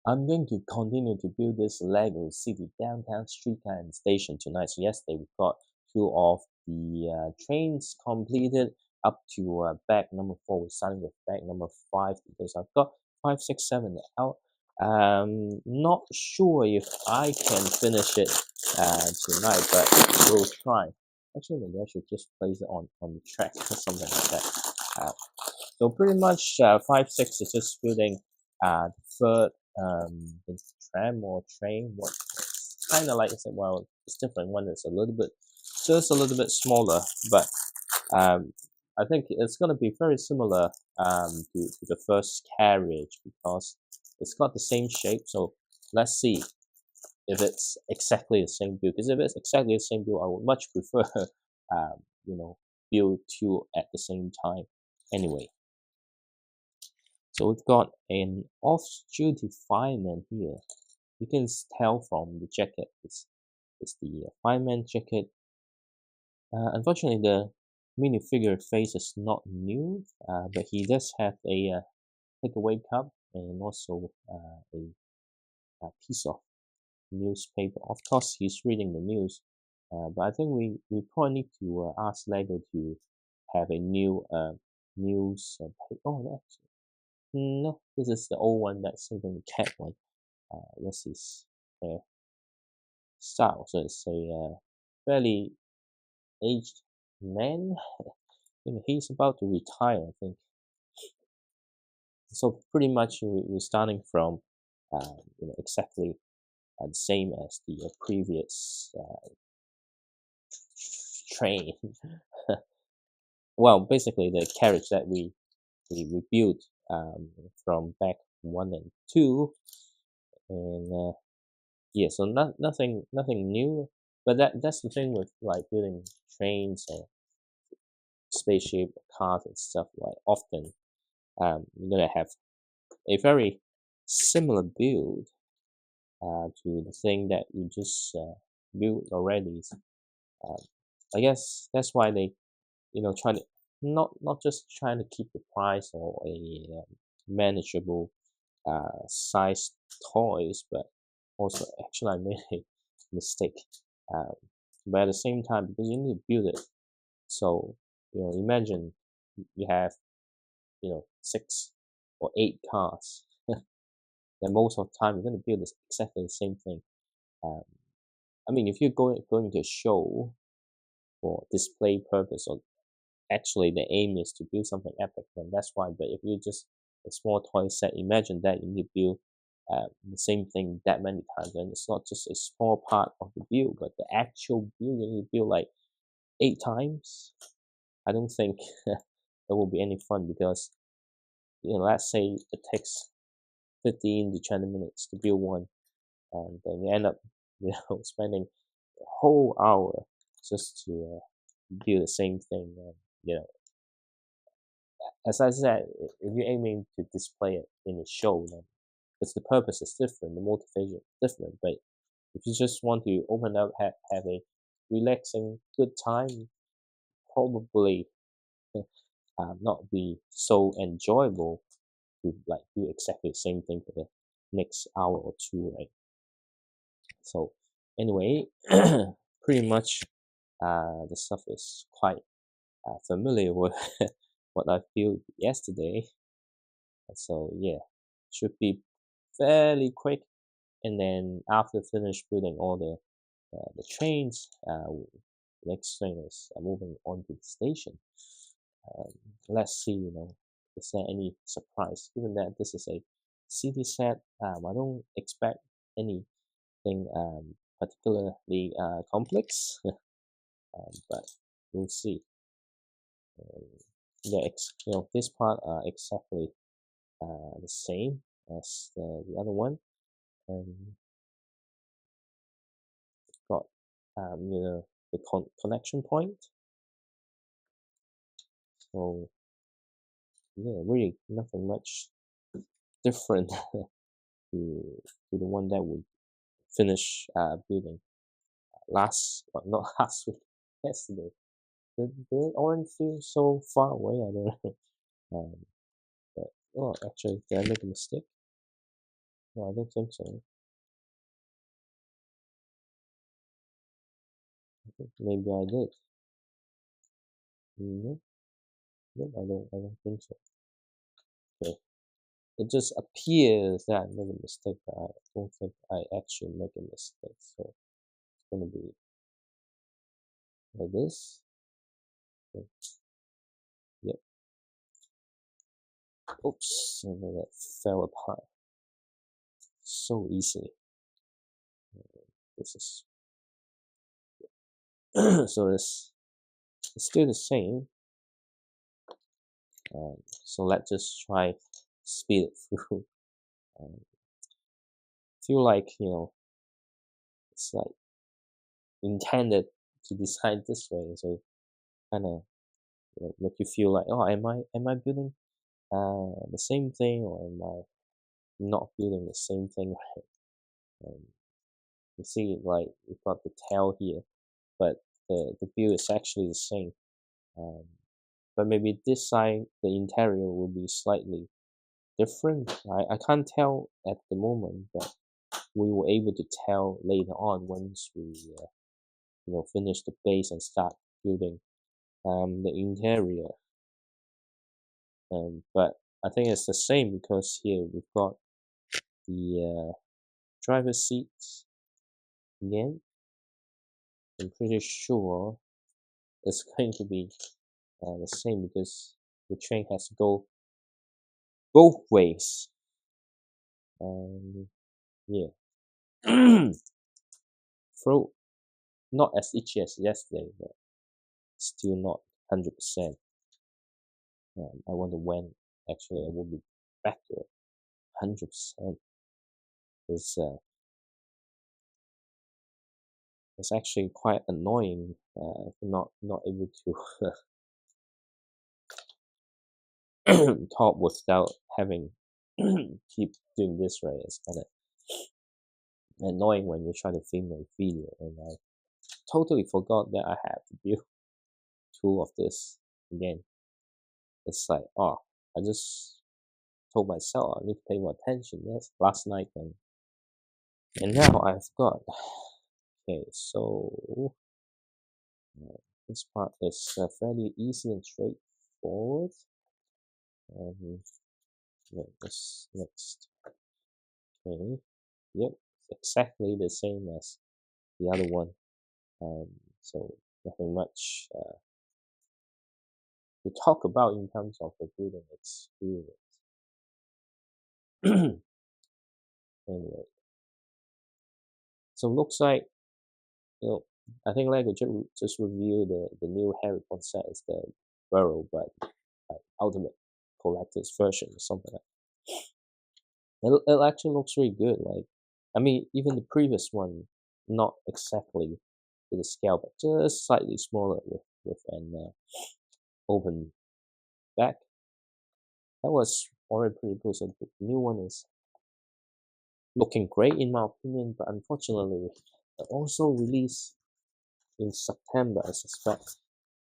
I'm going to continue to build this Lego City Downtown Streetcar and Station tonight. So yesterday we got two of the trains completed up to bag number 4. We're starting with bag number 5 because I've got 5, 6, 7 out. Not sure if I can finish it tonight, but we'll try. Actually, maybe I should just place it on the track or something like that. So pretty much 5, 6 is just building the third the tram or train. What kind of like I said, well, it's different. One is a little bit just a little bit smaller, but um, I think it's going to be very similar to the first carriage because it's got the same shape. So let's see if it's exactly the same build. Because if it's exactly the same build, I would much prefer build two at the same time. Anyway, so we've got an off-duty fireman here. You can tell from the jacket. It's the fireman jacket. Unfortunately, the minifigure face is not new, but he does have a takeaway cup and also a piece of newspaper. Of course, he's reading the news, but I think we probably need to ask Lego to have a new news. Oh, that's no, this is the old one that's saving the cat one. This is style. So it's a fairly aged man. I think he's about to retire, I think. So pretty much we're starting from exactly the same as the previous train. Well, basically the carriage that we built from back 1 and 2, and yeah, so nothing new, but that's the thing with like building trains or spaceship cars and stuff. Like often you're gonna have a very similar build to the thing that you just built already. um, I guess that's why they try to not just trying to keep the price or a manageable size toys, but also actually I made a mistake. Um, but at the same time, because you need to build it, so imagine you have 6 or 8 cars. Then most of the time you're going to build this exactly the same thing. Um, I mean, if you're going to a show for display purpose, or actually the aim is to build something epic, then that's fine. But if you just a small toy set, imagine that you need to build the same thing that many times, and it's not just a small part of the build, but the actual build you need to build like 8 times. I don't think it will be any fun because let's say it takes 15 to 20 minutes to build one, and then you end up spending a whole hour just to build the same thing. You know, as I said, if you're aiming to display it in a show, then because the purpose is different, the motivation is different. But if you just want to open up, have a relaxing, good time, probably not be so enjoyable to like do exactly the same thing for the next hour or two, right? So anyway, pretty much the stuff is quite familiar with what I built yesterday. So yeah, should be fairly quick. And then after finish building all the trains, next thing is moving on to the station. Um, let's see, is there any surprise? Given that this is a city set, I don't expect anything particularly complex, but we'll see. Yeah, this part are exactly the same as the other one, and got the connection point. So yeah, really nothing much different to the one that we finished building well, not last week, yesterday. Did orange feel so far away? I don't know. But oh, actually, did I make a mistake? No, I don't think so. I think maybe I did. No, no, I don't think so. Okay. It just appears that I made a mistake, but I don't think I actually make a mistake. So it's gonna be like this. Okay. Yep. Oops, and then that fell apart so easily. This is so it's still the same. So let's just try speed it through. Um, feel like it's like intended to design this way, so kind of make you feel like, oh, am I building the same thing, or am I not building the same thing? Um, you see, like we've got the tail here, but the build is actually the same. Um, but maybe this side, the interior will be slightly different. I can't tell at the moment, but we were able to tell later on once we finish the base and start building the interior. But I think it's the same because here we've got the driver's seats again. I'm pretty sure it's going to be the same because the train has to go both ways. Yeah. Throw not as itchy as yesterday, but still not 100%. I wonder when actually I will be back to it 100%. It's actually quite annoying not able to talk without having keep doing this, right? It's kind of annoying when you're trying to film a video, and I totally forgot that I have to build two of this again. It's like, oh, I just told myself I need to pay more attention. Yes, last night, and now I've got. Okay, so this part is fairly easy and straightforward. This next. Okay, yep, exactly the same as the other one. So nothing much to talk about in terms of the building experience. Anyway, so looks like I think Lego just reviewed the new Harry Potter set is the Burrow, but like Ultimate Collector's version or something like that. It actually looks really good. Like, I mean, even the previous one, not exactly to the scale, but just slightly smaller with an open back. That was already pretty good. So the new one is looking great in my opinion, but unfortunately, it also released in September, I suspect,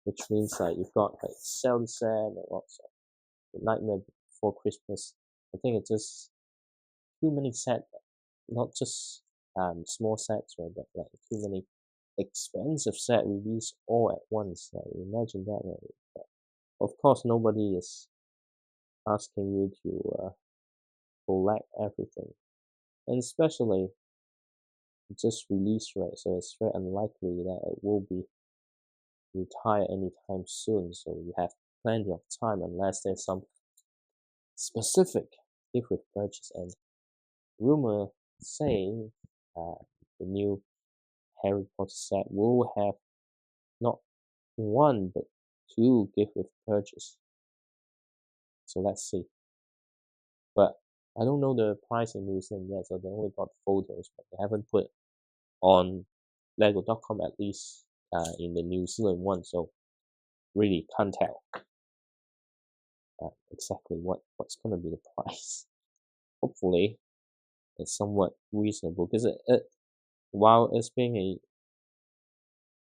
which means like you've got like Zelda set and lots of the Nightmare Before Christmas. I think it's just too many sets, not just small sets, right, but like too many expensive set released all at once. Like imagine that, right? But of course, nobody is asking you to collect everything, and especially just released, right? So it's very unlikely that it will be retired anytime soon. So you have plenty of time unless there's some specific gift with purchase. And rumor saying the new Harry Potter set will have not one but two gift with purchase. So let's see. But I don't know the price in museum yet, so they only got photos, but they haven't put on Lego.com at least in the New Zealand one. So really can't tell exactly what's gonna be the price. Hopefully, it's somewhat reasonable because while it's being a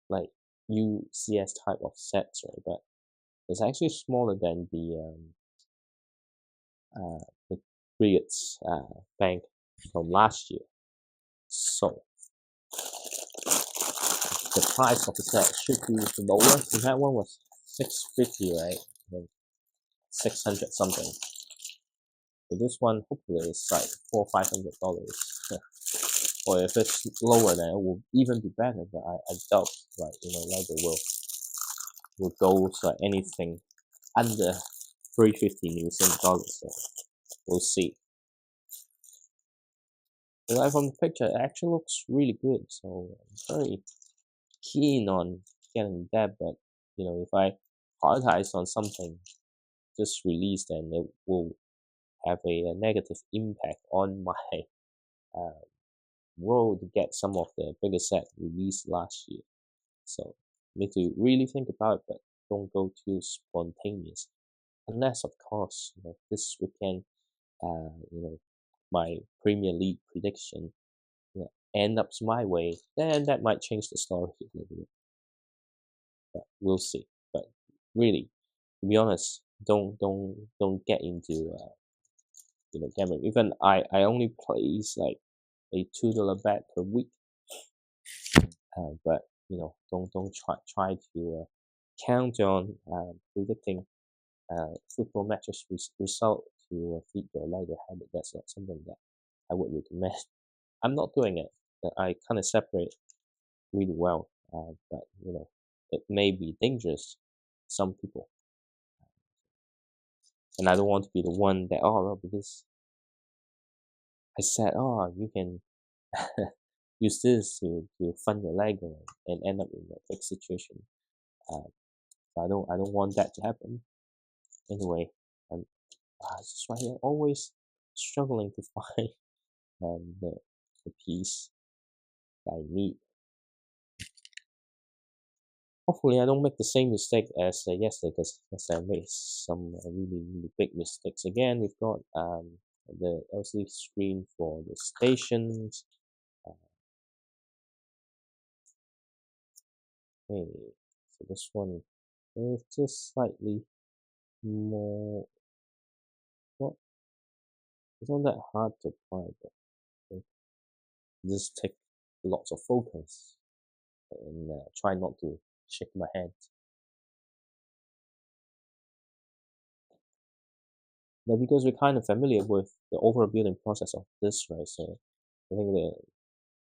like UCS type of sets, right, but it's actually smaller than the Frigates bank from last year. So the price of the set should be lower. So that one was 650, right? And 600 something. So this one hopefully is like $400-500. Or if it's lower, then it will even be better. But I doubt, like Lego will go for anything under 350 New Zealand dollars. So we'll see. But like from the picture, it actually looks really good. So I'm very keen on getting that. But if I prioritize on something just released, then it will have a negative impact on my uh, role to get some of the bigger set released last year. So need to really think about it, but don't go too spontaneous. Unless, of course, this weekend, my Premier League prediction end up my way, then that might change the story a little bit. But we'll see. But really, to be honest, don't get into gambling. Even I only place like a $2 bet per week. But don't try to count on predicting football matches result to feed your Lego habit. That's not something that I would recommend. I'm not doing it. I kind of separate really well, but it may be dangerous to some people, and I don't want to be the one that well, because I said you can use this to fund your Lego and end up in a big situation. So I don't want that to happen. Anyway, I'm just right here always struggling to find the piece that I need. Hopefully, I don't make the same mistake as yesterday, because I made some really big mistakes. Again, we've got the LCD screen for the stations. Okay, so this one is just slightly more. Well, it's not that hard to apply, but just take lots of focus and try not to shake my head. But because we're kind of familiar with the overall building process of this, right? So I think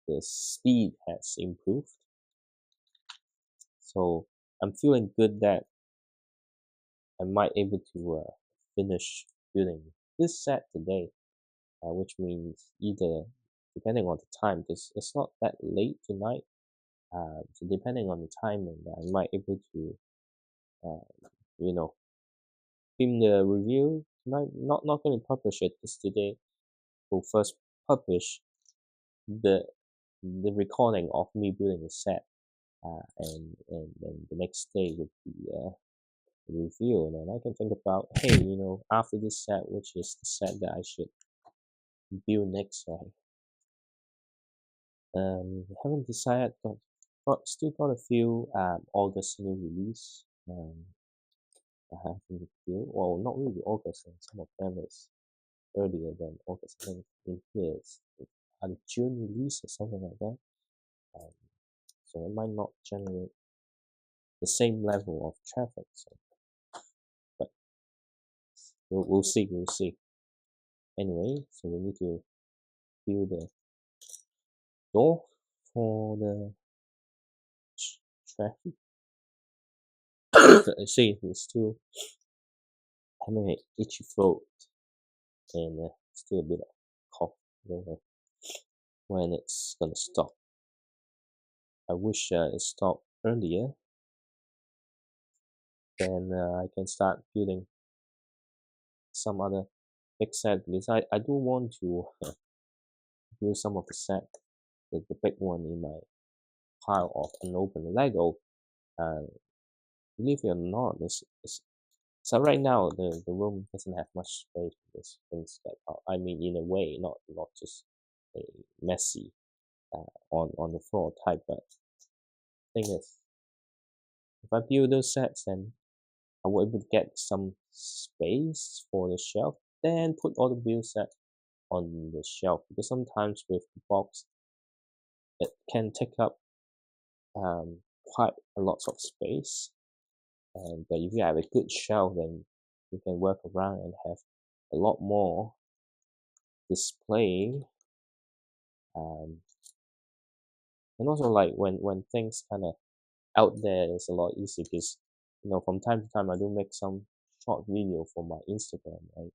the speed has improved. So I'm feeling good that I might able to finish building this set today, which means either depending on the time, because it's not that late tonight. So depending on the timing, I might able to, film the review tonight. Not going to publish it because today we'll first publish the recording of me building the set, and then the next day would be the review, and then I can think about, hey, after this set, which is the set that I should build next, right? Haven't decided, but still got a few August new release. I have in the queue. Well, not really August, and some of them is earlier than August. I think in here is a June release or something like that. Um, so it might not generate the same level of traffic. So, but we'll see. We'll see. Anyway, so we need to build the door for the traffic. I see it's still having an itchy throat and still a bit of cough. I don't know when it's gonna stop. I wish it stopped earlier. Then I can start building some other big set, because I do want to build some of the set, the big one in my pile of unopened Lego. Believe it or not, so right now the room doesn't have much space because things get out. I mean, in a way, not just a messy on the floor type, but thing is, if I build those sets, then I will able to get some space for the shelf, then put all the build set on the shelf, because sometimes with the box it can take up quite a lot of space. But if you have a good shelf, then you can work around and have a lot more display. Um, and also, like when things kind of out there, it's a lot easier because from time to time I do make some short video for my Instagram, right?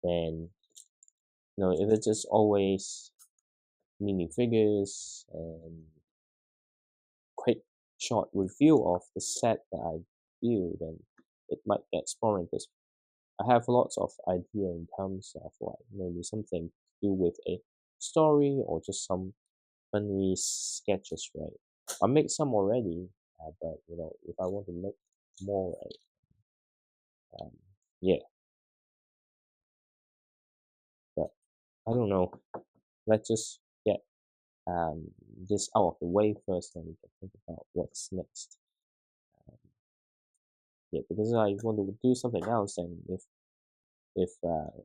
Then if it's just always mini figures and quick short review of the set that I build, then it might get boring because I have lots of idea in terms of like maybe something to do with a story or just some funny sketches, right? I make some already, but if I want to make more, right? Yeah, but I don't know. Let's just get this out of the way first, and we can think about what's next. Yeah, because I want to do something else, and if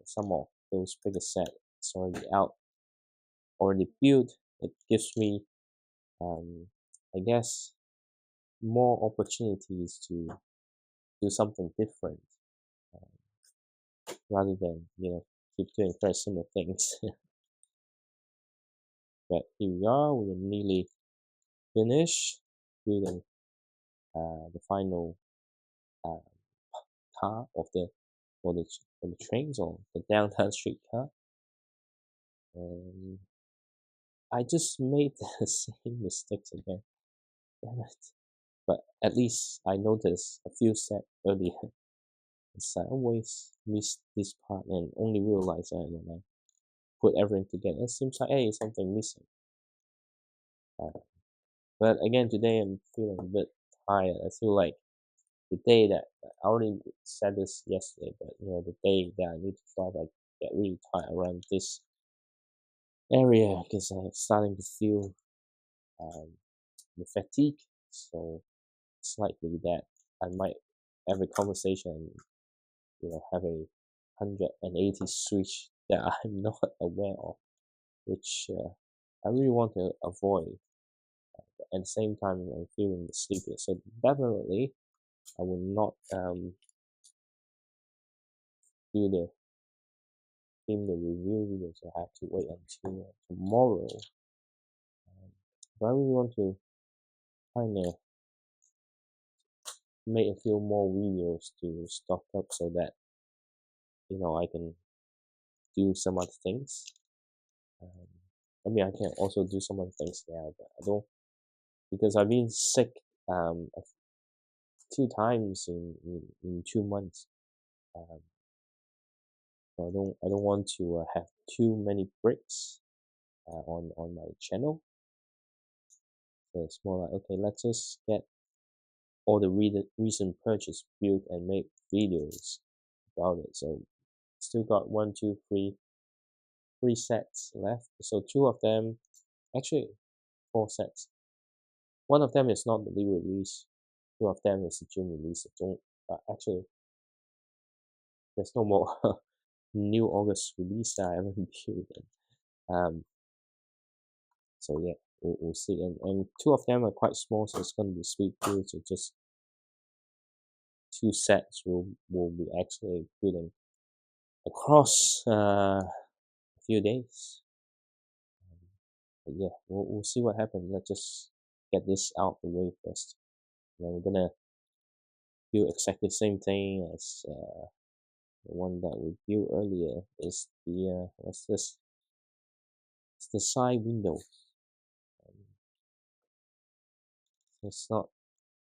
some of those bigger sets already out, already built, it gives me, I guess, more opportunities to do something different, rather than keep doing very similar things. But here we are. We're nearly finished building the final uh, car of the for the trains, or the downtown streetcar. And I just made the same mistakes again. Damn it. But at least I noticed a few steps earlier. It's I always miss this part and only realize that when I put everything together. It seems like, hey, something missing. But again, today I'm feeling a bit tired. I feel like the day that I already said this yesterday, but the day that I need to drive, I get really tired around this area because I'm starting to feel the fatigue. So it's likely that I might have a conversation, have a 180 switch that I'm not aware of, which I really want to avoid. At the same time, I'm feeling sleepy. So definitely, I will not do the review videos. I have to wait until tomorrow. But I really want to kind of make a few more videos to stock up so that I can do some other things. I mean, I can also do some other things now, but I don't, because I've been sick a few times in 2 months. Um, so I don't want to have too many breaks on my channel. So it's more like, okay, let's just get all the recent purchase built and make videos about it. So still got three sets left. So two of them, actually four sets. One of them is not the new release. Two of them is the June release. Actually, there's no more new August release that I haven't built. So yeah, we'll see. And two of them are quite small, so it's gonna be sweet too. So just two sets will be actually building across a few days. But yeah, we'll see what happens. Let's just get this out the way first. We're gonna do exactly the same thing as the one that we built earlier. Is the what's this? It's the side window. It's not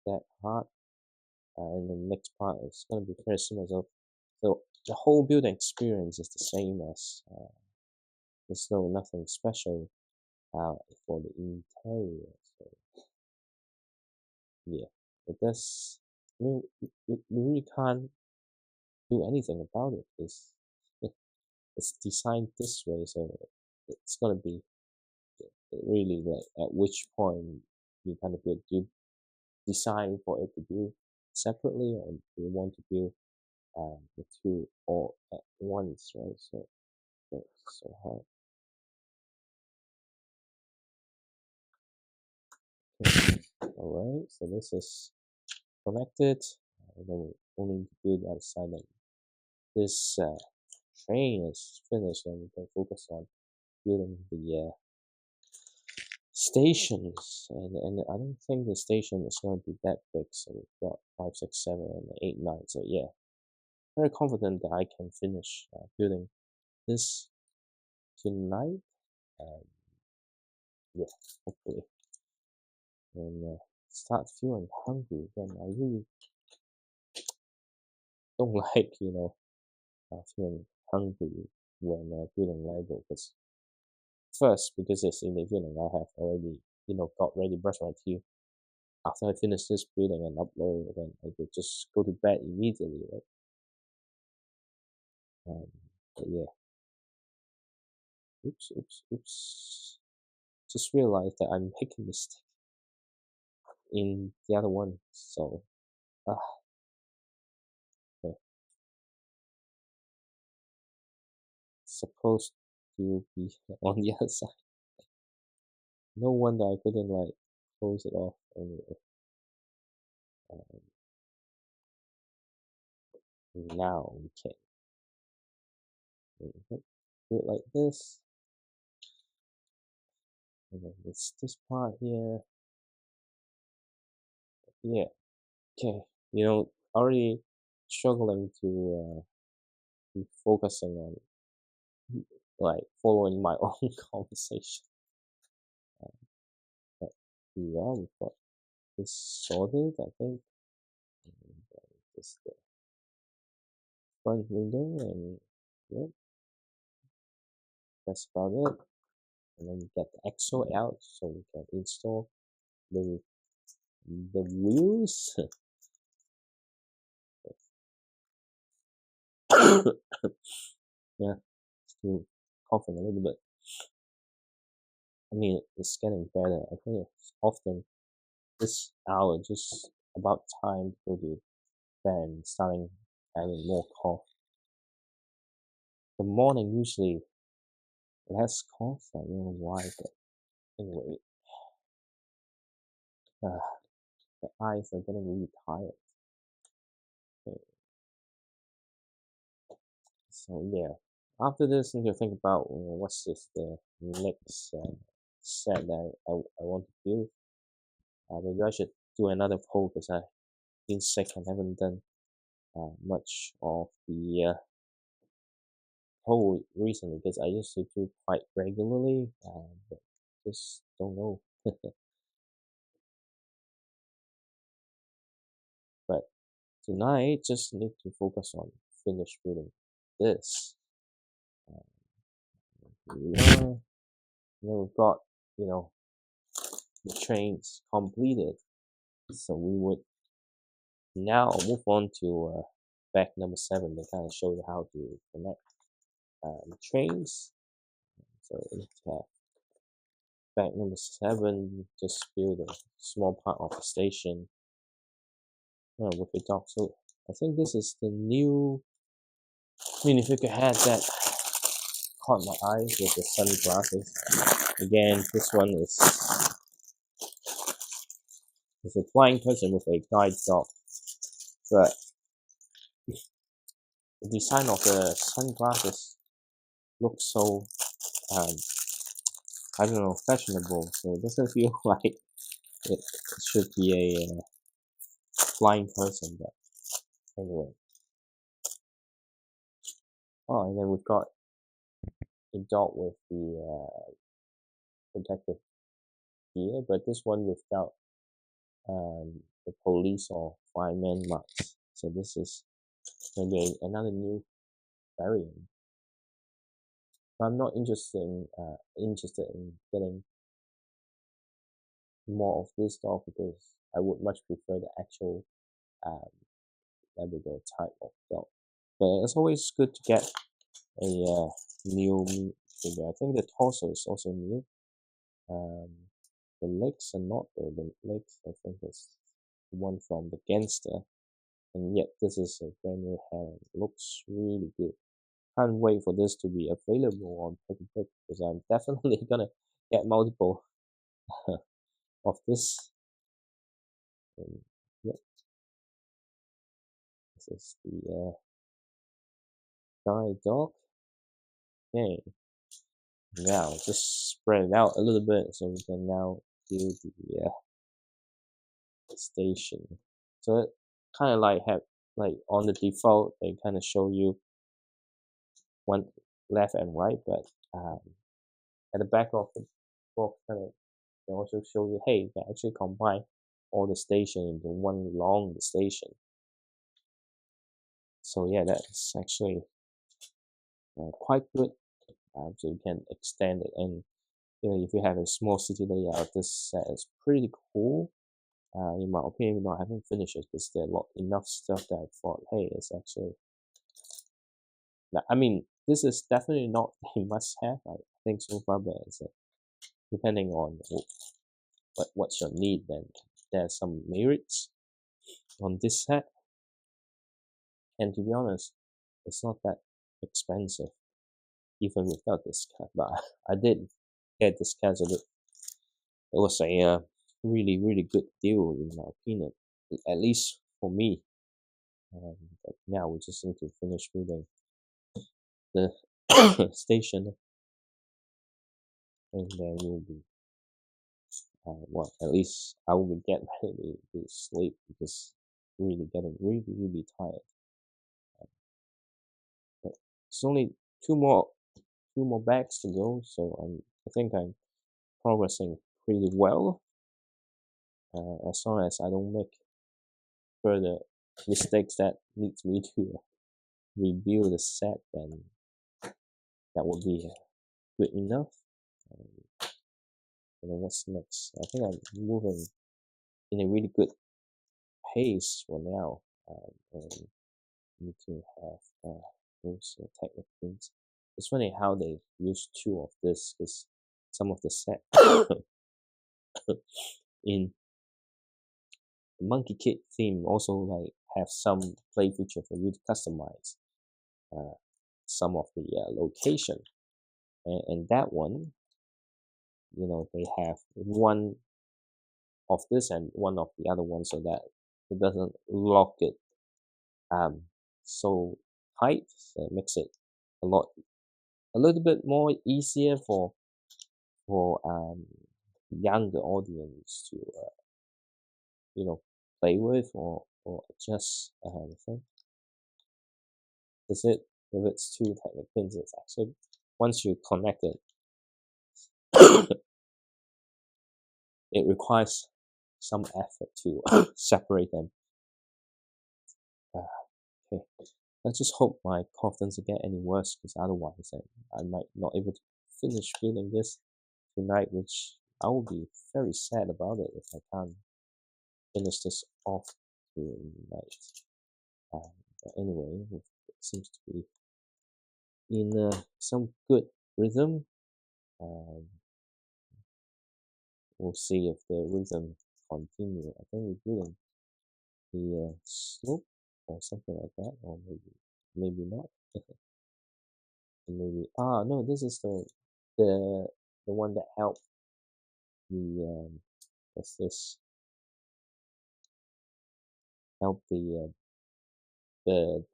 that hard. And the next part is gonna be very similar. So the whole building experience is the same as there's nothing special for the interior. So yeah, but that's, I mean, we really can't do anything about it. It's designed this way, so it's gonna be really like at which point you kind of build, do you design for it to build separately, or do you want to build the two all at once, right? So that's so hard. Okay. All right, so this is connected. Then we only need to build the other side. And this train is finished, and we can focus on building the stations. And I don't think the station is going to be that big. So we've got 5, 6, 7, and 8, 9. So yeah, very confident that I can finish building this tonight. Um, yeah, hopefully. And start feeling hungry again. I really don't like, feeling hungry when building Lego. Because first, because it's in the evening, I have already, got ready, brushed my teeth. After I finish this building and upload, then I could just go to bed immediately, right? But yeah, oops. Just realized that I'm making a mistake in the other one. So, ah, okay. Supposed to be on the other side. No wonder I couldn't like close it off anyway. Um, now we can do it like this, and then this part here. Yeah, okay. Already struggling to be focusing on like following my own conversation. But yeah, we've got this sorted, I think. And just the front window, and yeah, that's about it. And then we get the axle out so we can install the wheels. Yeah, still coughing a little bit. I mean, it's getting better. I think it's often this hour just about time to go to bed and starting having more cough. The morning usually less cough. I don't know why, but anyway, uh, the eyes are getting really tired. Okay, so yeah, after this, I need to think about what's the next set that I want to build. Maybe I should do another poll because I've been sick and haven't done much of the poll recently because I used to do quite regularly, but just don't know. But tonight, just need to focus on finish building this. Then we've got, the trains completed. So we would now move on to back number 7 to kind of show you how to connect the trains. So we have back number 7, just build a small part of the station with the dock. So I think this is the new minifigure head that caught my eye with the sunglasses. Again, this one is a flying person with a guide dog. But the design of the sunglasses looks so I don't know, fashionable. So it doesn't feel like it should be a flying person. But anyway, and then we've got a dog with the protective gear, but this one without the police or fireman marks. So this is maybe another new variant. But I'm not interested in getting more of this dog because I would much prefer the actual Labrador type of dog. But it's always good to get a new figure. I think the torso is also new. The legs are not the legs. I think it's the one from the Gangster. and yet this is a brand new hand. Looks really good. Can't wait for this to be available on Pick and Pick because I'm definitely gonna get multiple of this. And yep, this is the guide dog. Okay, now just spread it out a little bit so we can now do the station. So it kind of like have like on the default they kind of show you one left and right, but at the back of the book kind of they also show you, hey, they actually combine all the station into one long station. So yeah, that's actually quite good. So you can extend it, and if you have a small city layout, this set is pretty cool. In my opinion, even though I haven't finished it, because there are enough stuff that I thought, hey, it's actually. I mean, this is definitely not a must-have. I think so far, but it's depending on what's your need. Then there's some merits on this set, and to be honest, it's not that expensive even without discount. But I did get discount, so it was a really good deal in my opinion, at least for me. But now we just need to finish building the station, and then we'll be well, at least I will be getting ready to sleep because really getting really tired. But it's only two more bags to go, so I think I'm progressing pretty well. As long as I don't make further mistakes that needs me to rebuild the set, then that would be good enough. And then what's next? I think I'm moving in a really good pace for now. And need to have those technical things. It's funny how they use two of this because some of the set in the Monkey Kid theme also like have some play feature for you to customize some of the location, and that one, they have one of this and one of the other one so that it doesn't lock it so tight. So it makes it a little bit more easier for younger audience to play with or adjust the thing. Is it if it's two technic pins, it's actually once you connect it, it requires some effort to separate them. Okay, let's just hope my cough doesn't get any worse, because otherwise I might not able to finish building this tonight, which I will be very sad about it if I can't finish this off tonight. But anyway, it seems to be in some good rhythm. We'll see if the rhythm continue. I think we're doing the slope or something like that, or maybe not. Maybe no, this is the one that helped the what's this? Help the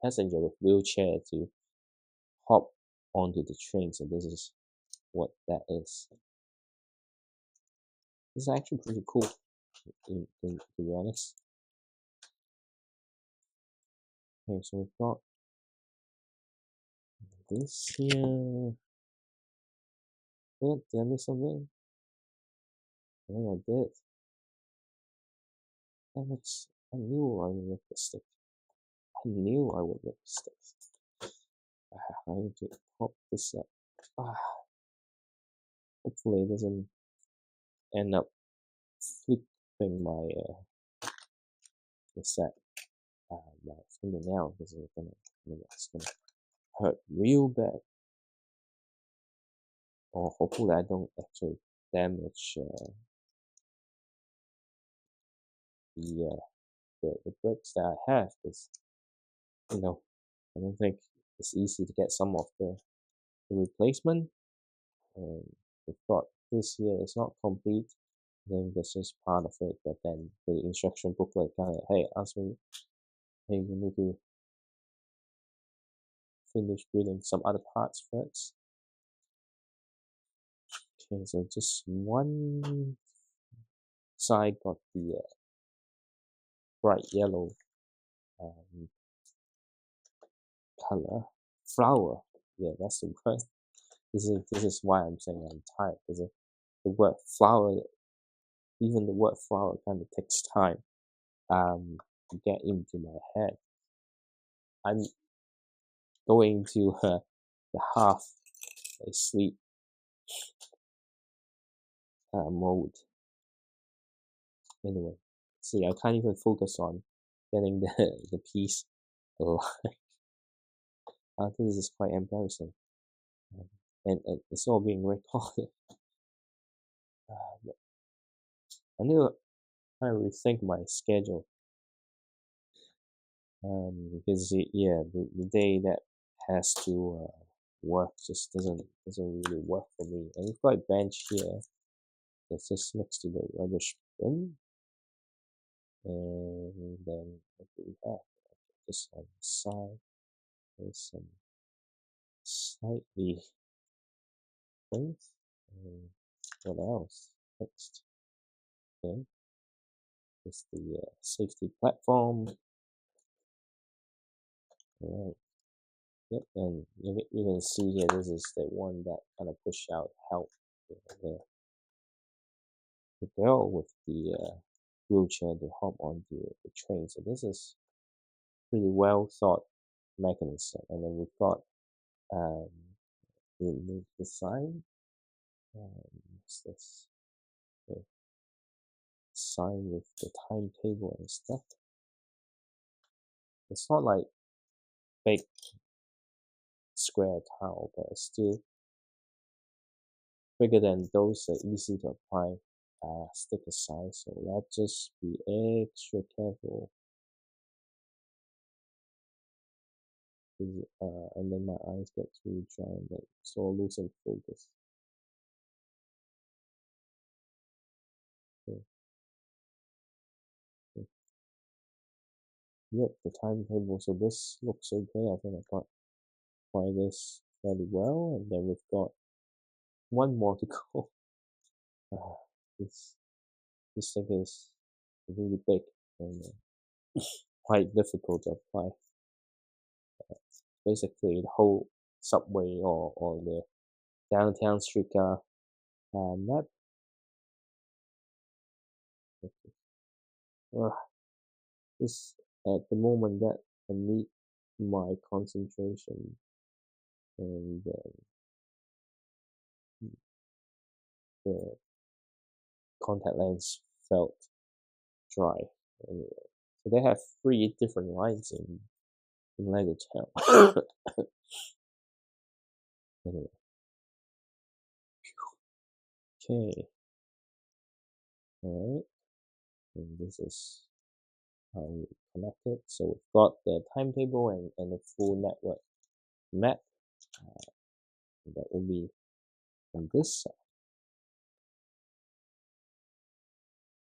passenger with wheelchair to hop onto the train. So this is what that is. This is actually pretty cool, to be honest. Okay, so we've got this here. Oh, did I miss something? I think I did. I knew I would make mistakes. I knew I would make mistakes. I need to pop this up. Hopefully it doesn't end up flipping my set my fingernail, because it's gonna hurt real bad. Or hopefully I don't actually damage the the bricks that I have, because I don't think it's easy to get some of the replacement. And the thought this year is not complete. I think that's just part of it. But then the instruction booklet kind of, hey, ask me, hey, you need to finish building some other parts first. Okay, so just one side got the bright yellow color flower. Yeah, that's the word. This is why I'm saying I'm tired, because the word flower, even the word flower, kind of takes time to get into my head. I'm going to the half sleep mode. Anyway, see, I can't even focus on getting the piece alive. This is quite embarrassing, and it's all being recorded. I need to kind of rethink my schedule, because the day that has to work just doesn't really work for me. And we've got a bench here that's just next to the rubbish bin, and then what do we have? Just on the side, there's some slightly things. And what else? Next, okay, is the safety platform. All right. Yep, and you can see here, this is the one that kind of push out help the girl with the wheelchair to hop onto the train. So this is pretty well thought mechanism. And then we've got the sign. What's this? The sign with the timetable and stuff. It's not like big square tile, but it's still bigger than those that are easy to apply sticker size. So let's just be extra careful. And then my eyes get too dry and so losing focus. Okay. Okay. Yep, the timetable. So this looks okay. I think I got by this fairly well, and then we've got one more to go. This thing is really big and quite difficult to apply. Basically, the whole subway or the Downtown Streetcar map. This at the moment that I need my concentration, and the contact lens felt dry. Anyway, so they have 3 different lines in Lego Town. Anyway, okay, all right, and this is how we connect it. So we've got the timetable and the full network map. That will be on this side.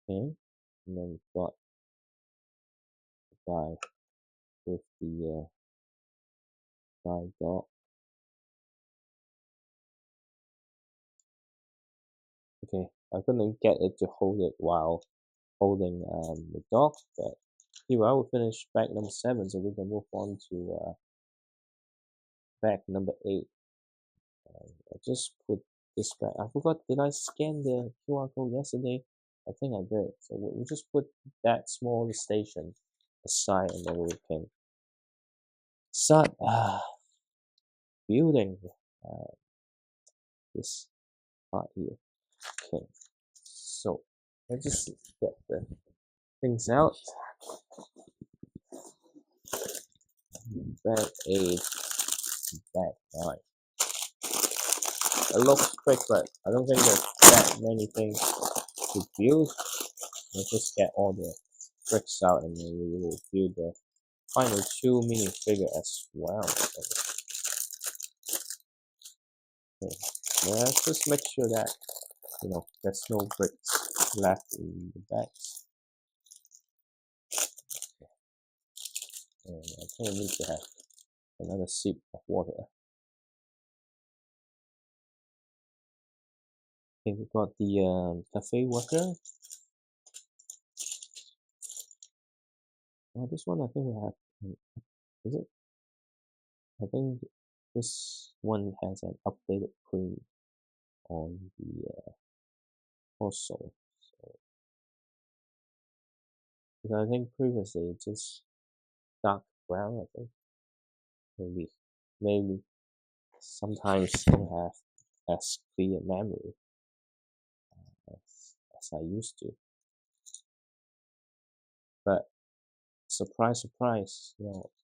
Okay, and then we've got the guy with the guide dog. Okay, I couldn't get it to hold it while holding the dog, but anyway, I will finish bag number 7, so we can move on to bag number 8. I just put this back. I forgot, did I scan the QR code yesterday? I think I did. So we'll just put that small station aside, and then we can start building this part here. Okay, so let's just get the things out. Bag 8, bag 9. It looks quick, but I don't think there's that many things to build. Let's just get all the bricks out, and then we will build the final 2 minifigure as well. Okay. Yeah, just make sure that there's no bricks left in the bags. And I think I need to have another sip of water. Okay, we got the cafe worker. Oh, this one I think we have. Is it? I think this one has an updated print on the console. So, because I think previously it's just dark brown. I think maybe sometimes don't have as clear memory as I used to. But surprise, surprise,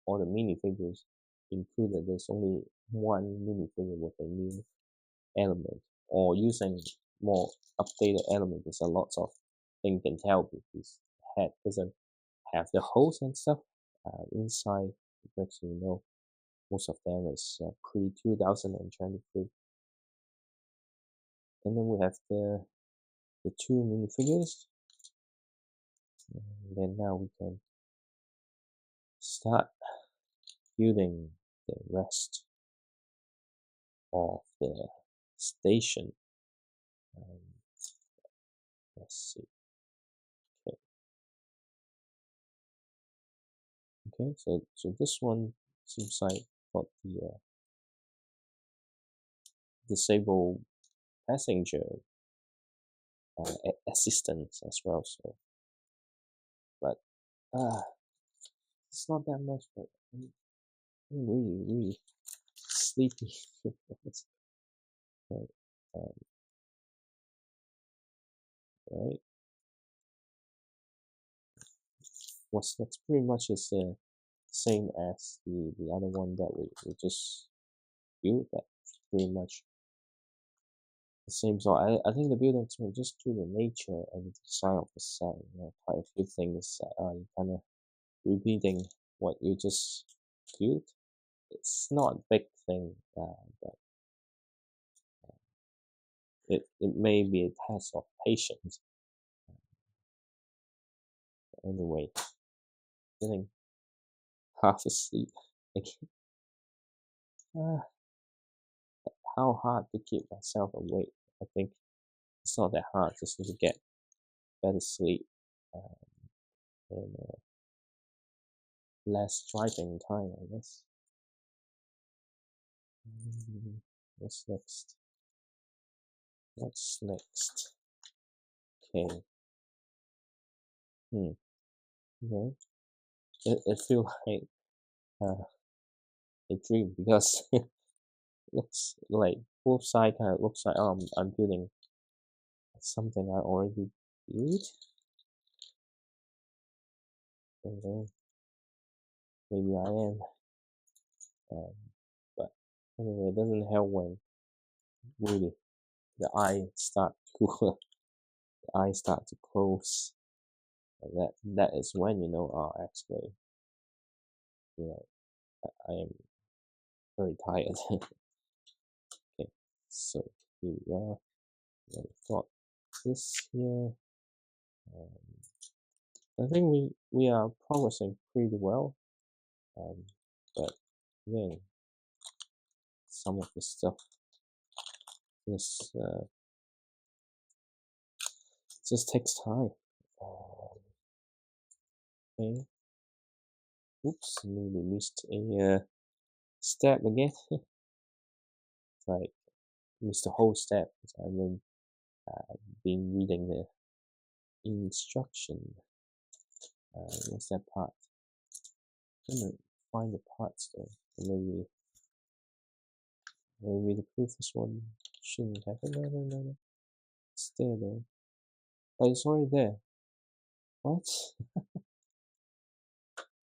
all the minifigures included, there's only one minifigure with a new element, or using more updated element. There's a lot of things can tell because the head doesn't have the holes and stuff inside the bricks. Most of them is pre-2023. And then we have the 2 minifigures. And then now we can start building the rest of the station. Let's see. Okay, so this one seems like got the disabled passenger assistance as well. So, but it's not that much. But I'm really sleepy. Right. Right. What's next pretty much is the same as the other one that we just built. That's pretty much the same. So I think the building experience, just to the nature and the design of the set, quite a few things you kind of repeating what you just built. It's not a big thing, but it may be a test of patience. Anyway, getting half asleep. How hard to keep myself awake? I think it's not that hard. Just need to get better sleep and less driving time, I guess. What's next? What's next? Okay. Okay. It feels like a dream because it looks like both sides kind of looks like I'm building something I already built. And maybe I am. But anyway, it doesn't help when really the eyes start to close. And that is when actually I am very tired. Okay, so here we are. Then we've got this here. I think we are progressing pretty well. But again, some of the stuff just takes time. Okay. Oops, maybe missed a step again. Like missed the whole step because I haven't been reading the instruction. What's that part? I'm gonna find the parts though. Maybe the previous one shouldn't have it. No. It's there though. Oh, it's already there. What?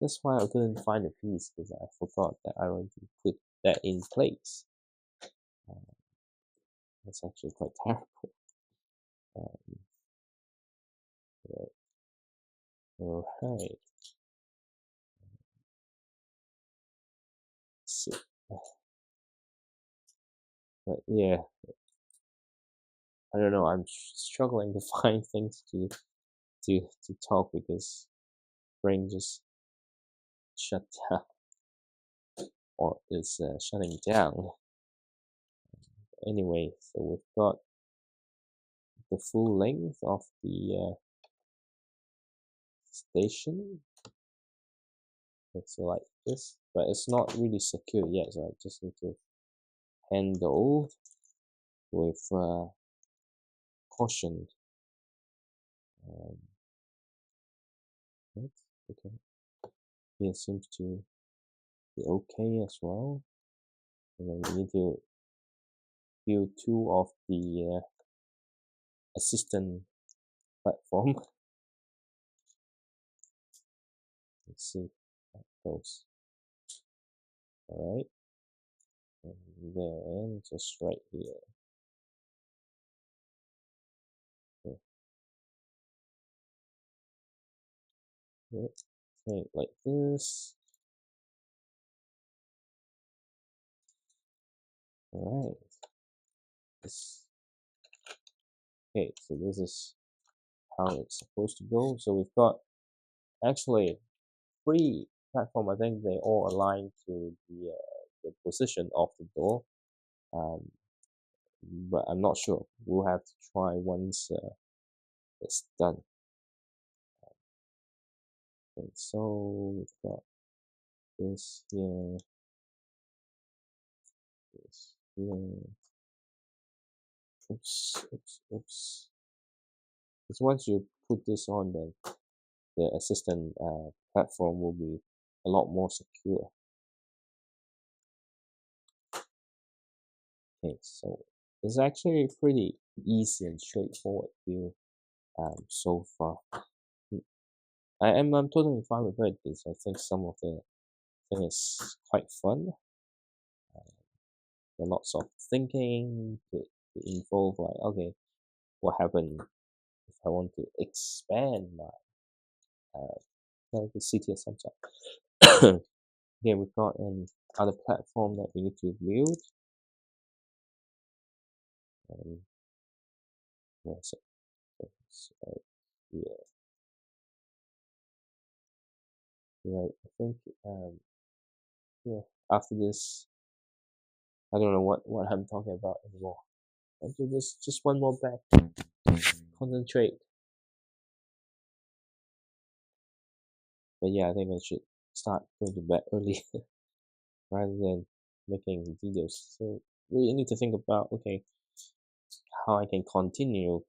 That's why I couldn't find the piece, because I forgot that I already put that in place. That's actually quite terrible. Right. Alright. So, but yeah, I don't know. I'm struggling to find things to talk because brain just shut down or is shutting down. Anyway, so we've got the full length of the station. Looks like this, but it's not really secure yet, so I just need to handle with caution. Um, right, okay. Here seems to be okay as well. And then we need to view two of the assistant platform. Let's see how it goes. Alright, and then just right here. Okay, like this. Alright. Okay, so this is how it's supposed to go. So we've got actually three platform. I think they all align to the position of the door. Um, but I'm not sure. We'll have to try once it's done. Okay, so we've got this here, this here. Oops, oops, oops. Because once you put this on, then the assistant platform will be a lot more secure. Okay, so it's actually pretty easy and straightforward view so far. I'm totally fine with it because I think some of the thing is quite fun. There are lots of thinking to involve, like, okay, what happened if I want to expand my like the city or something. Here we've got another platform that we need to build. Where's it? It's right here. Right, I think yeah. After this, I don't know what I'm talking about anymore. I'll do this just one more back. Concentrate. But yeah, I think I should start going to bed early rather than making videos. So we need to think about, okay, how I can continue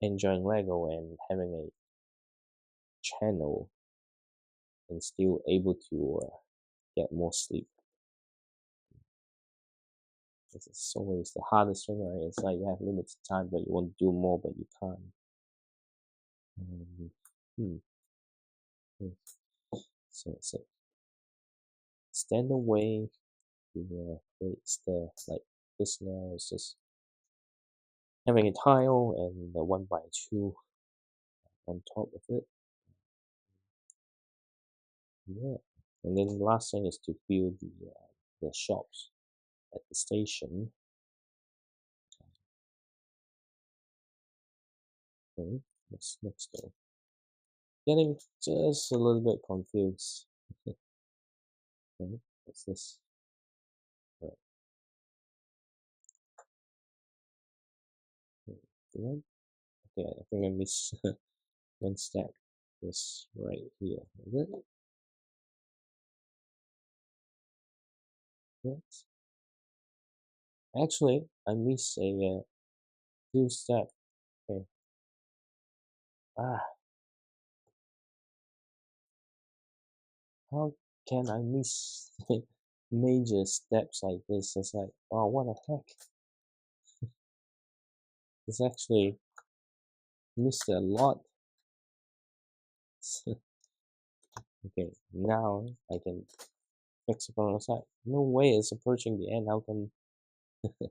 enjoying Lego and having a channel and still able to get more sleep. This is always the hardest thing, right? It's like you have limited time, but you want to do more, but you can't. Hmm. So stand away to create stair like this now. It's just having a tile and the 1x2 on top of it. Yeah, and then the last thing is to build the shops at the station. Okay, what's next though? Getting just a little bit confused. Okay, what's this? Right. Okay, I think I missed one step. This right here, is it? Yes. Actually, I missed a few steps. Okay. Ah, how can I miss major steps like this? It's like, oh, what the heck? It's actually missed a lot. Okay, now I can fix it from the side. No way, it's approaching the end. How come there's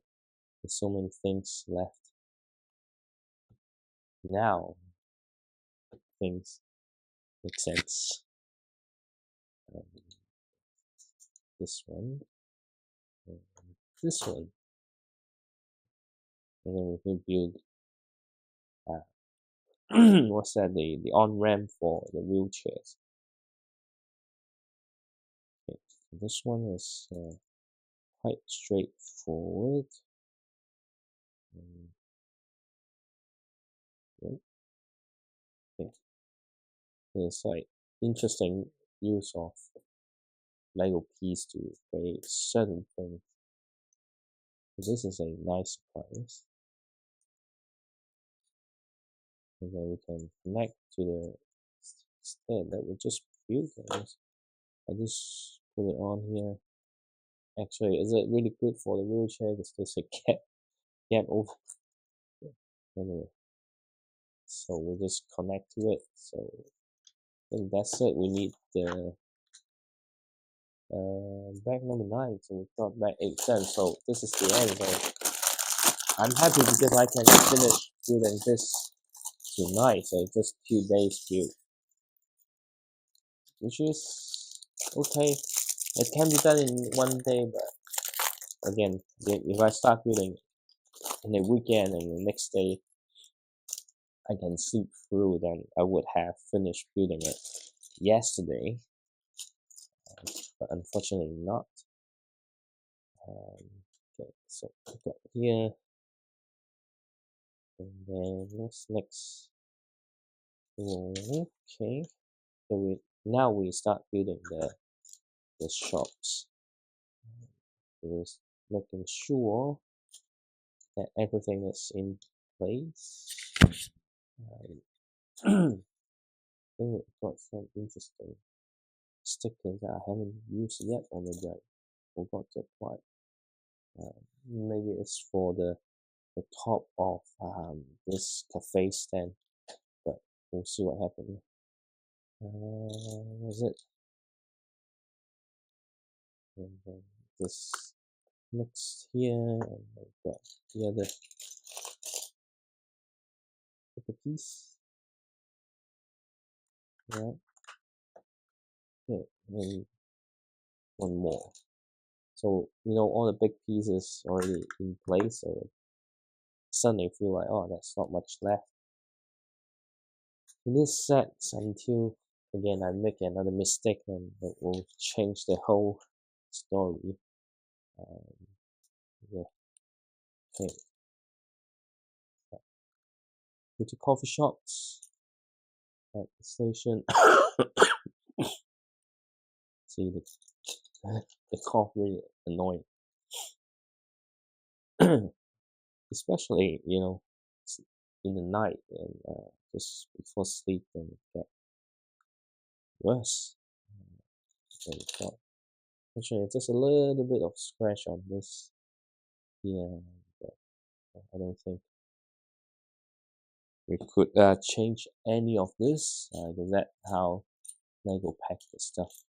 so many things left? Now things make sense. Um, this one, and this one, and then we can build what's that? The on ramp for the wheelchairs. Okay. So this one is quite straightforward. Right? Okay. So it's like interesting use of Lego piece to create certain things. So this is a nice surprise. And then we can connect to the stand that we just built. I just put it on here. Actually, is it really good for the wheelchair? Because there's a gap over. Anyway, so we'll just connect to it. So I think that's it. We need the back number 9. So we've got back 8 cents. So this is the end. So I'm happy because I can finish building this tonight. So just 2 days build, which is okay. It can be done in one day, but again, if I start building in a weekend and the next day I can sleep through, then I would have finished building it yesterday, but unfortunately not. Okay, so I've got here, and then what's next? Okay, so now we start building the shops. Just making sure that everything is in place. I think we've got some interesting stickers that I haven't used yet on the bread. Forgot to apply. Maybe it's for the top of this cafe stand, but we'll see what happens. Was it? And then this next here, and I've got the other piece. Yeah. Okay, and one more. So all the big pieces already in place, so suddenly feel like, oh, there's not much left. This sets until again I make another mistake, and it will change the whole story. Yeah. Okay. Go to coffee shops at the station. See the cough really annoying, especially in the night and just before sleep, and it get worse. So actually, just a little bit of scratch on this here, but I don't think we could change any of this because that's how Lego pack the stuff.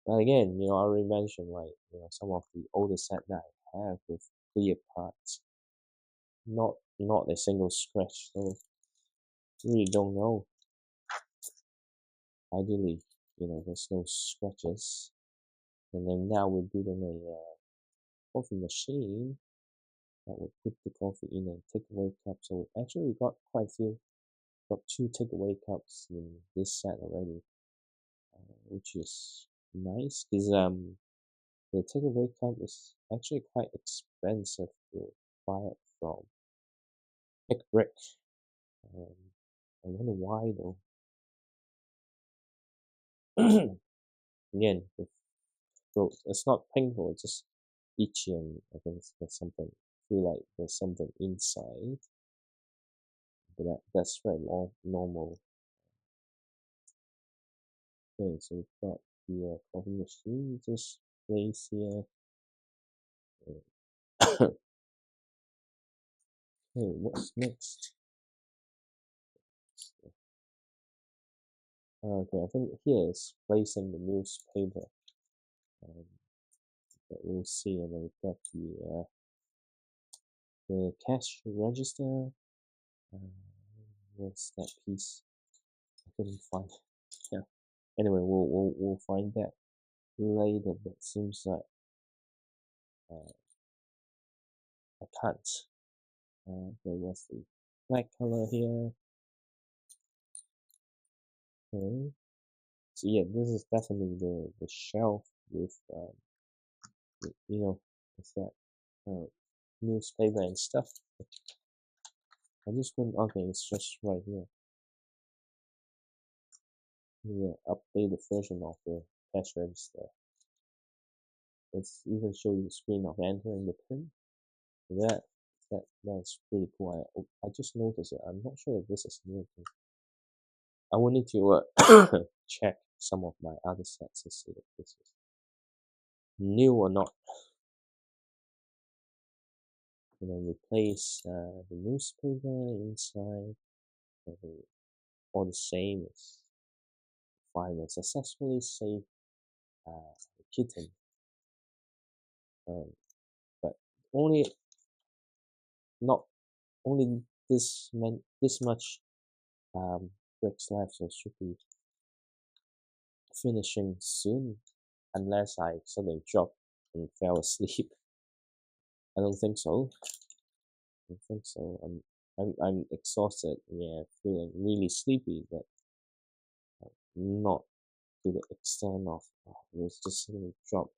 But again, I already mentioned some of the older set that I have with clear parts, not a single scratch. So really don't know. Ideally, there's no scratches. And then now we're building a coffee machine that will put the coffee in a takeaway cup. So actually, we got quite a few. Got 2 takeaway cups in this set already, which is nice because the takeaway cup is actually quite expensive to buy it from Pick Brick. I wonder why though. Again, so it's not painful, it's just itchy, and I think there's something. Feel like there's something inside, but that's very normal. Okay, so we've got the coffee machine just placed here. Okay, what's next? Okay, I think here is placing the newspaper. But we'll see. And then we've got the cash register. Where's that piece? I couldn't find it. Yeah. Anyway, we'll find that later, but it seems like I can't. There was the black color here. Okay. So yeah, this is definitely the shelf with you know, with that newspaper and stuff. I just went, okay, it's just right here. The updated version of the cash register. Let's even show you the screen of entering the PIN. That's pretty cool. I just noticed it. I'm not sure if this is new. I will need to check some of my other sets to see if this is new or not. And then replace the newspaper inside. All the same. It's fine. Successfully saved the kitten. But only not only this much bricks left, so it should be finishing soon, unless I suddenly drop and fell asleep. I don't think so. I don't think so. I'm exhausted. Yeah, feeling really sleepy, but not to the extent of it was just suddenly drop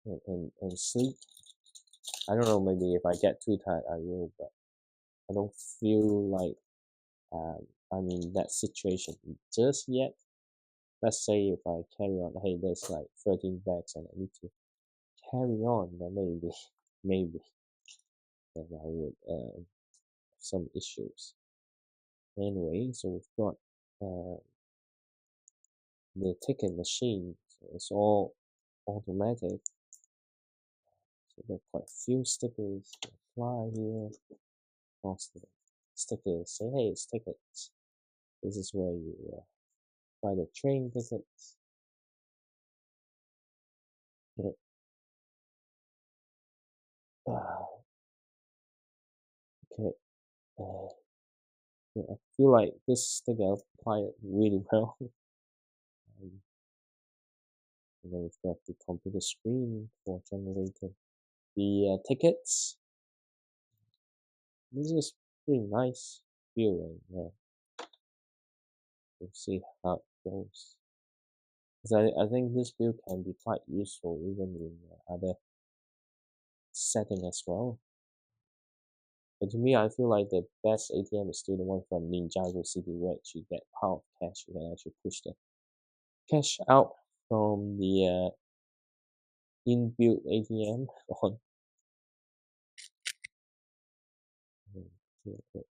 and sleep. I don't know. Maybe if I get too tired, I will, but I don't feel like I'm in that situation just yet. Let's say if I carry on, hey, there's like 13 bags and I need to carry on, then maybe then I would have some issues. Anyway, so we've got the ticket machine. So it's all automatic. So there are quite a few stickers to apply here. Also, the stickers say, hey, it's tickets. This is where you buy the train tickets. Yeah. Okay. Yeah, I feel like this sticker applied really well. And then we've got the computer screen for generating the tickets. This is pretty nice feeling. Yeah. We'll see how it goes. Because I think this build can be quite useful even in other setting as well. But to me, I feel like the best ATM is still the one from Ninjago City, where you get power of cash. You can actually push the cash out from the inbuilt ATM on.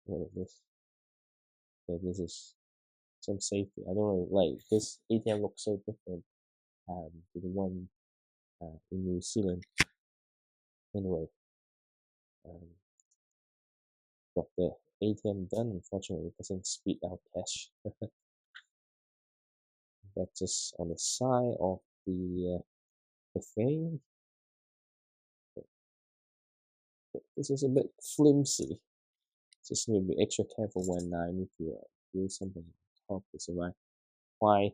What is this? Okay, this is some safety. I don't know, like this ATM looks so different to the one in New Zealand. Anyway, got the ATM done. Unfortunately, it doesn't spit out cash. That's just on the side of the cafe. This is a bit flimsy. Just need to be extra careful when I need to do something on top. Because if I apply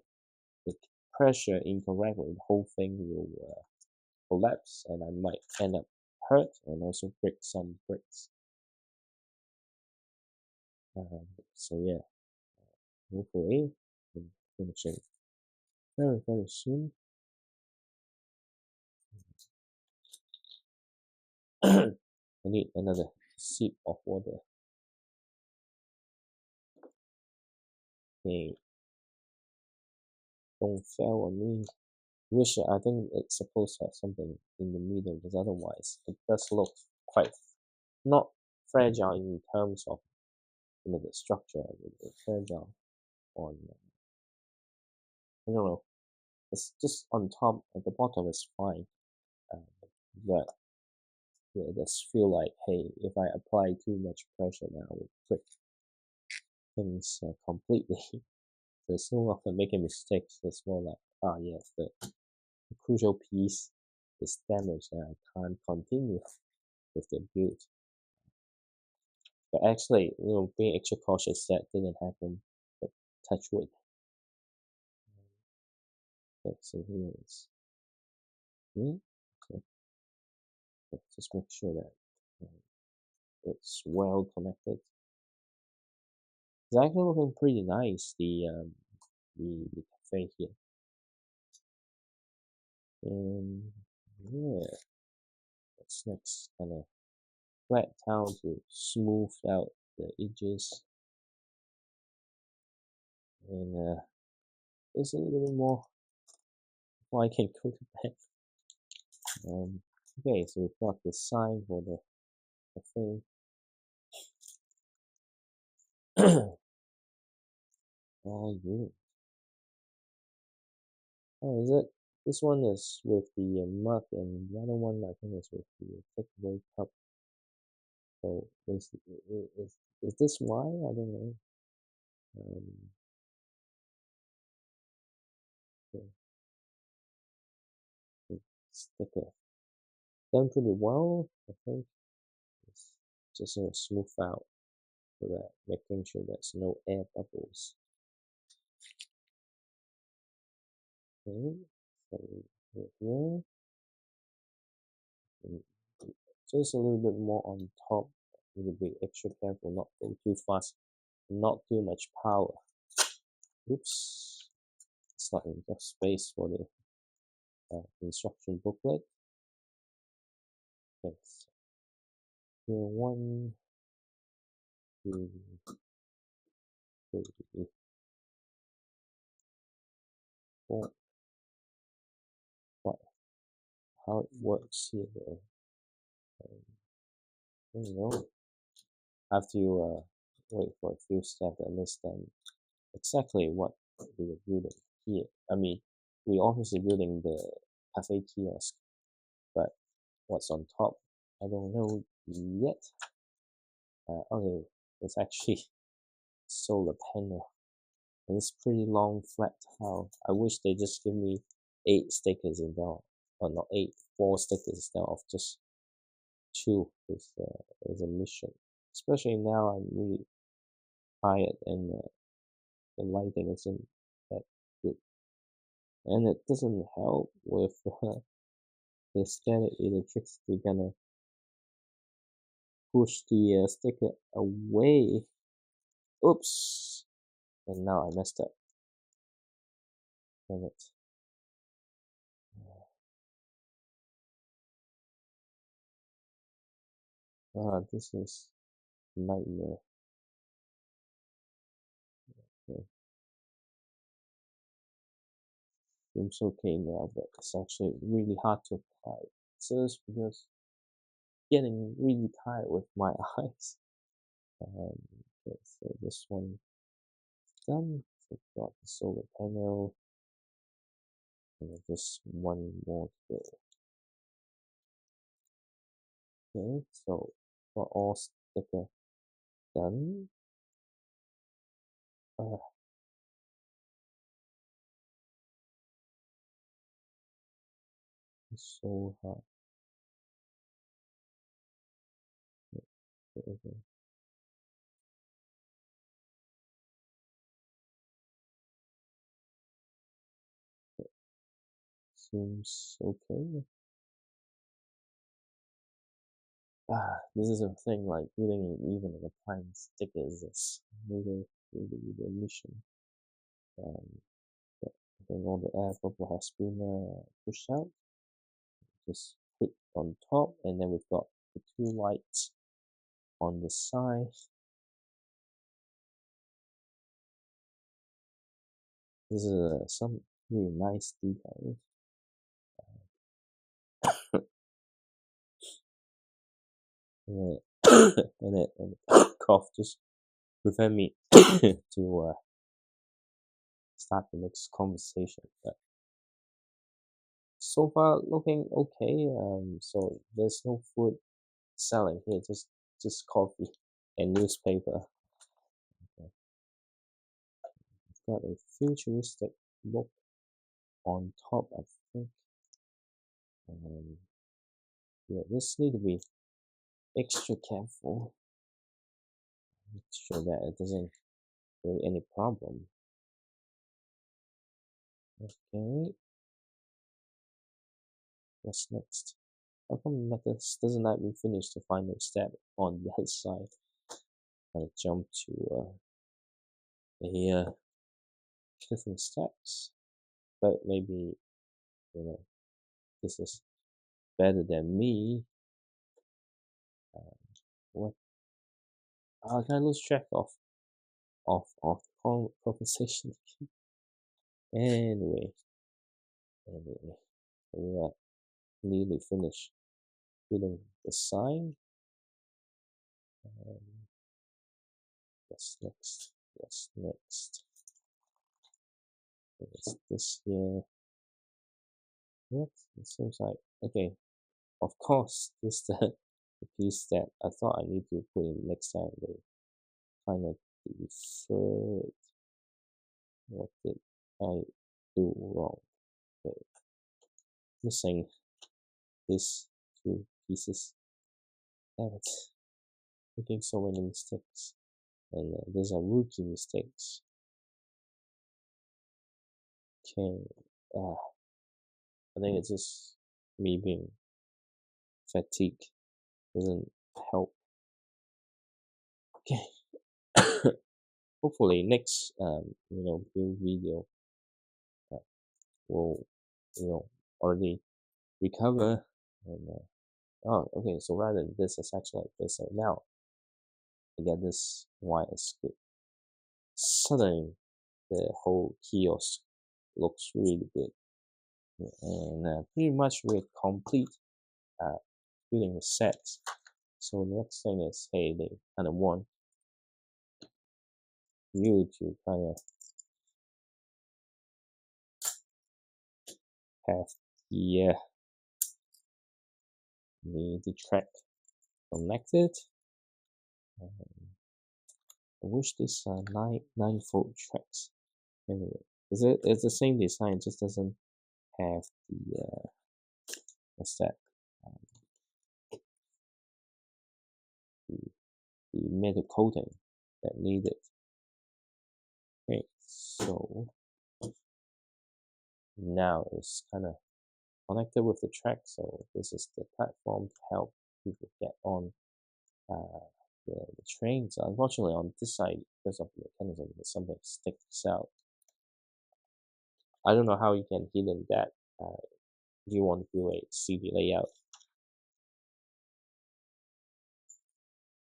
the pressure incorrectly, the whole thing will collapse, and I might end up hurt and also break some bricks. So yeah, hopefully we'll finish it very soon. I need another sip of water. Okay, don't fail on me. I think it's supposed to have something in the middle, because otherwise it does look quite not fragile in terms of the structure. It's fragile on I don't know. It's just on top. At the bottom is fine, but yeah, it does feel like, hey, if I apply too much pressure now, it will break things completely. So it's no longer making mistakes. It's more like, yes, the crucial piece is damaged and I can't continue with the build. But actually, being extra cautious, that didn't happen. But touch wood. Okay, so here is me. Okay, just make sure that it's well connected. It's actually looking pretty nice. The cafe here, and yeah, what's next? Kind of flat towel to smooth out the edges, and there's a little bit more before I can go to bed. Okay, so we've got the sign for the cafe. All good. Oh, is it? This one is with the mug, and the other one I think is with the takeaway cup. So is this why? I don't know. Um, the sticker done pretty well, I think. It's just smooth out so that making sure there's no air bubbles. Okay, so here, and just a little bit more on top. A little bit extra careful, not go too fast, not too much power. Oops, it's not enough space for the instruction booklet. Thanks. Here, 1, 2, 3, 4, 5. How it works here, I don't know. I have to wait for a few steps to understand exactly what we are building here. I mean, we're obviously building the cafe kiosk, but what's on top, I don't know yet. Okay, it's actually solar panel, and it's pretty long flat tile. I wish they just give me 8 stickers instead of, or not 8, 4 stickers instead of just 2 with as a mission. Especially now, I'm really tired and the lighting isn't that good, and it doesn't help with the static electricity gonna push the sticker away. Oops, and now I messed up. Damn it. This is a nightmare. Okay. Seems okay now, but it's actually really hard to apply. Just because getting really tired with my eyes. Okay, so this one is done. So we've got the solar panel, and just one more to go. Okay, so for all sticker done. It's so hard. Okay. Seems okay. This is a thing like building even an applying stickers is really a mission. But I think all the air bubble has been pushed out. Just put on top, and then we've got the 2 lights on the side. This is some really nice details. and and cough just prevent me to start the next conversation. But so far looking okay. So there's no food selling here, just coffee and newspaper. Okay. We've got a futuristic look on top, I think. Yeah, this need to be extra careful. sure that it doesn't create any problem. Okay, what's next? How come methods doesn't let me finish the final step on the other side? I jump to the different steps, but maybe you know this is better than me. What? I kind of lose track of the conversation. Anyway, we are nearly finished filling the sign. Um, what's next? What's next? What's this here? What? It seems like okay. Of course, this the piece that I thought I need to put in next time. They kind of deferred. What did I do wrong? Okay, missing these two pieces. Damn it, making so many mistakes, and these are rookie mistakes. Okay, I think it's just me being fatigued doesn't help. Okay, hopefully next build video will already recover and oh okay, so rather than this it's actually like this. So now I get this white squid. Suddenly the whole kiosk looks really good, and pretty much we're complete building the set. So the next thing is, hey, they kind of want you to kind of have the track connected. I wish this nine-fold tracks. Anyway, it's the same design, just doesn't have the what's that? The metal coating that needed. Okay, so now it's kind of connected with the track. So this is the platform to help people get on the train. So unfortunately, on this side, because of the mechanism, there's something sticks out. I don't know how you can hidden that if you want to do a CD layout.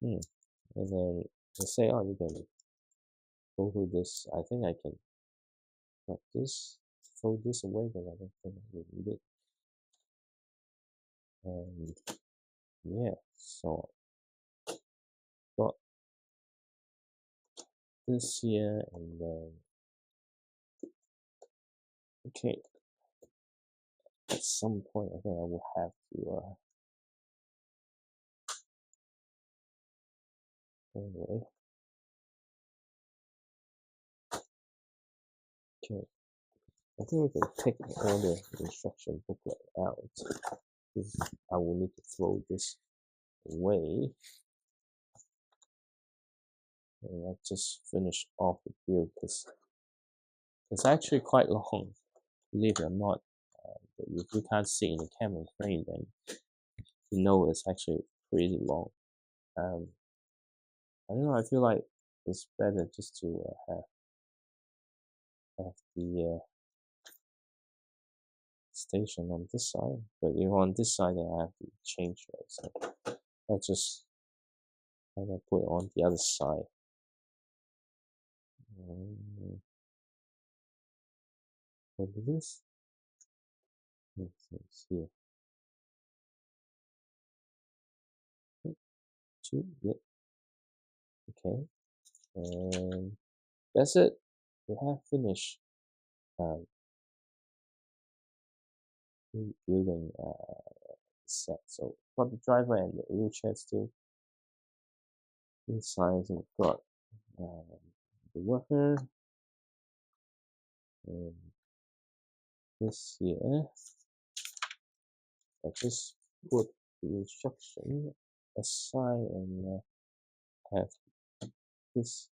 And then they say, oh, you can go through this. I think I can cut this, throw this away, but I don't think I will need it. And yeah, so got this here, and then okay, at some point I think I will have to anyway. Okay, I think we can take all the instruction booklet out. I will need to throw this away. And I just finish off the build because it's actually quite long, believe it or not. But if you can't see in the camera frame, then you know it's actually pretty long. I don't know. I feel like it's better just to have the station on this side. But if on this side, then I have to change it. So I just kind of put it on the other side. What is this? It's here. Two. Yep. Okay. And that's it. We have finished building set. So for the driver and the wheelchair still inside, so we've got the worker and this here. I just put the instruction aside and have this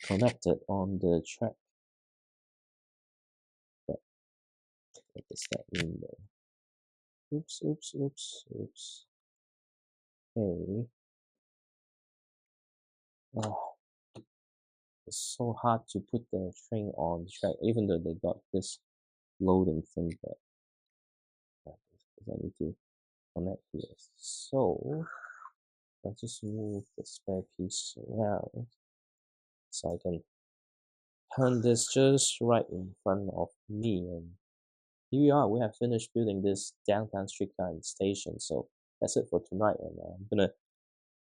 connected on the track. But what does that mean though? Oops. Okay. Oh, it's so hard to put the train on the track, even though they got this loading thing, but I need to connect here. So I just move the spare piece around so I can turn this just right in front of me, and here we are. We have finished building this downtown streetcar and station. So that's it for tonight, and I'm gonna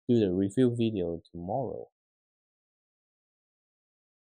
do the review video tomorrow.